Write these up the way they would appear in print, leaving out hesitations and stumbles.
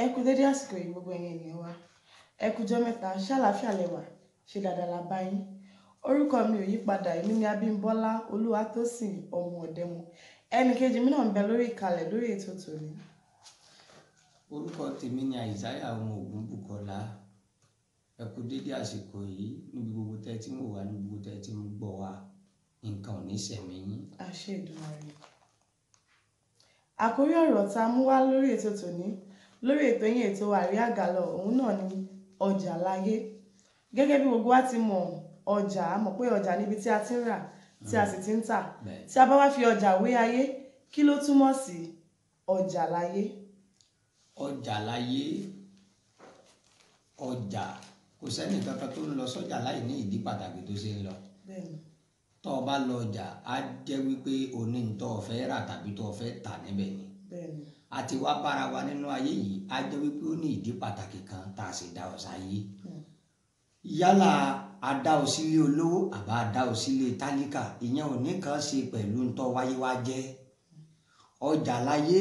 Ẹ kú dédé àsìkò yìí gbogbo ẹ̀yin ènìyàn wa. Ẹ kújọ́ mẹ́ta, ṣàlàáfíà lẹ́wà, ṣe dáadáa la bá yín. Orúkọ mi ò yí padà, èmi ni Abímbọ́lá Olúwatósìn ọmọ Ọ̀dẹ́mu. Ẹnì kejì mi náà ń bẹ lórí ìkàlẹ̀ lórí ètò tòní. Orúkọ tèmi ni Àìsáyà ọmọ Ògúnbùkọ́lá. Ẹ kú dédé àsìkò yìí níbi gbogbo tẹ́ tí mo wà, níbi gbogbo tẹ́ tí mo gbọ́ wa. Nǹkan ò ní ṣẹ̀mí yín. Àṣẹ Èdùmàrè. Àkórí ọ̀rọ̀ tá a mú wá lórí ètò tòní, lórí ètò yín ètò Àríyá Gàlọ́, òun náà ni ọjà láyé. Gẹ́gẹ́ bí gbogbo wa ti mọ̀, ọjà, a mọ̀ pé ọjà níbi tí a ti ń rà, tí a sì ti ń tà. Tí a bá wá fi ọjà wé ayé, kí ló túmọ̀ sí ọjà láyé? Ọjà láyé, ọjà, kò sẹ́ni kankan tó ń lọ sọ́jà láì ní ìdí pàtàkì tó ṣe ń lọ. Bẹ́ẹ̀ni. Tó o bá lọ ọjà, á jẹ́ wípé o ní n tó o fẹ́ rà tàbí tó o fẹ́ tà níbẹ̀ ni. Bẹ́ẹ̀ni. Àti wá bára wa nínú ayé yìí, á jẹ́ wípé ó ní ìdí pàtàkì kan tá a sì dá ọ sáyé. Yálà a dá ọ sílé olówó àbá a dá ọ sílé tálíkà, ìyẹn ò ní kan ṣe pẹ̀lú n tó wáyé wá jẹ́. Ọjà láyé,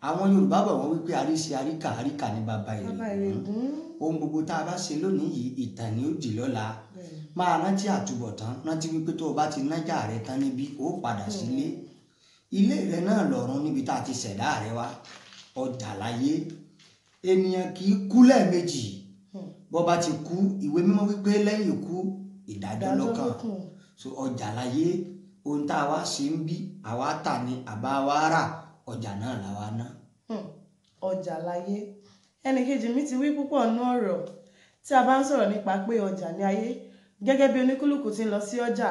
àwọn Yorùbá bọ̀ wọ́n wípé àríṣe àríkà àríkà ní bàbá ìrègùn. Ohun gbogbo tá a bá ṣe lónìí yìí, ìtàn ni ó dì lọ́la. Máa rántí àtúbọ̀tán, rántí wípé tó o bá ti nájà rẹ tán níbí, ó padà sílé. Ilé rẹ náà lọ́run níbi tá a ti ṣẹ̀dá rẹ wá. Ọjà láyé, ènìyàn kì í kú lẹ́ẹ̀mejì. Bó bá ti kú, ìwé mímọ́ wípé lẹ́yìn ikú ìdájọ́ ló kàn. So ọjà láyé, ohun tá a wá ṣe ń bí, àwa tà ní àbá wa rà, ọjà náà làwa ná. Ọjà láyé. Ẹnì kejì mi ti wí púpọ̀ nú ọ̀rọ̀. Tí a bá ń sọ̀rọ̀ nípa pé ọjà ní ayé, gẹ́gẹ́ bí oníkúlùkù ti ń lọ sí ọjà,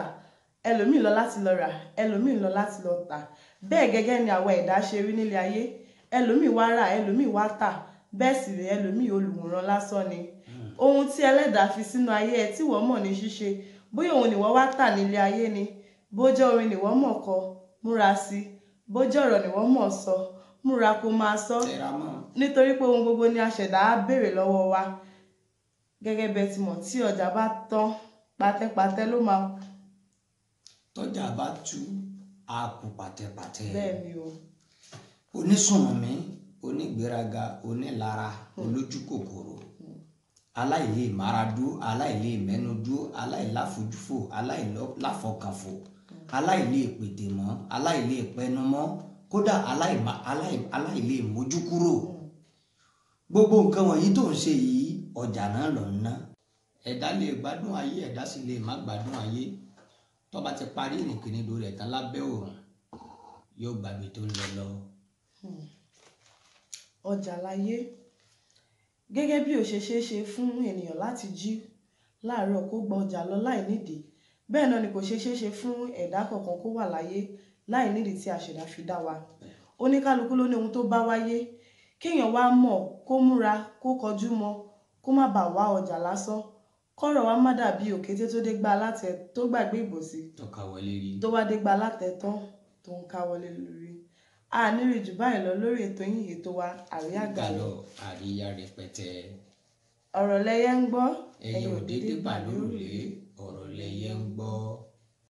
ẹlòmíì lọ láti lọ rà, ẹlòmíì lọ láti lọ tà. Bẹ́ẹ̀ gẹ́gẹ́ ni àwa ẹ̀dá ṣe rí nílé ayé. Ẹlòmíì wá rà, ẹlòmíì wá tà. Bẹ́ẹ̀ sì rèé, ẹlòmíì olùwòran lásán ni. Ohun tí Ẹlẹ́dàá fi sínú ayé ẹ tí wọ́n mọ̀ ní ṣíṣe, bóyá òun ni wọ́n wá tà nílé ayé ni, bó jẹ́ orin ni wọ́n mọ̀ kọ, múra sí i, bó jẹ́ ọ̀rọ̀ ni wọ́n mọ̀ sọ, múra kó máa sọ. Nítorí pé ohun gbogbo ni aṣẹ̀dá á béèrè lọ́wọ́ wa. Gẹ́gẹ́ bẹ́ẹ̀ ti mọ̀, tí ọjà bá tán, pátẹ́pátẹ́ ló máa. Tọ́jà bá tú, á kú pátẹ́pátẹ́. Bẹ́ẹ̀ni o. Onísùnmí, onígbéraga, onílara, olójúkòkòrò, aláìlè máradú, aláìlè mẹ́nudú, aláìláfojúfò, aláìláfọkànfò, aláìlè pètèmọ́, aláìlè pẹnumọ́, kódà aláìlè mójúkúrò. Gbogbo nǹkan wọ̀nyí tó ń ṣe yìí, ọjà náà ló ń ná. Ẹ̀dá lè gbádùn ayé, ẹ̀dá sì lè má gbádùn ayé. Tó bá ti parí ìrìnkèrindò rẹ̀ tán lábẹ́ òòrùn, yóò gbàgbé tó ń lọ. Ọjà láyé. Gẹ́gẹ́ bí ó ṣe ṣeé ṣe fún ènìyàn láti jí láàárọ̀ kó gba ọjà lọ láì nídìí, bẹ́ẹ̀ náà ni kò ṣe ṣeé ṣe fún ẹ̀dá kankan kó wà láyé láì nídìí tí aṣẹ̀dá fi dá wa. Oníkálukú ló ní ohun tó bá wáyé. Kéèyàn wá mọ̀, kó múra, kó kọjú mọ́, kó má bàa wá ọjà lásán. Kọ́rọ̀ wa má dàbí òkété tó dé gbá alátẹ tó gbàgbé ìbòsí. Tó káwọlé rí. Tó wá dé gbá alátẹ tán tó ń káwọlé lórí. A ní rí jù báyìí lọ lórí ètò yín ètò wa Àríyá Gàlọ́. Àríyá rẹpẹtẹ. Ọ̀rọ̀ lẹyẹ ń gbọ́, Ẹyẹ ò dédé bà lórùlé, ọ̀rọ̀ lẹyẹ ń gbọ́.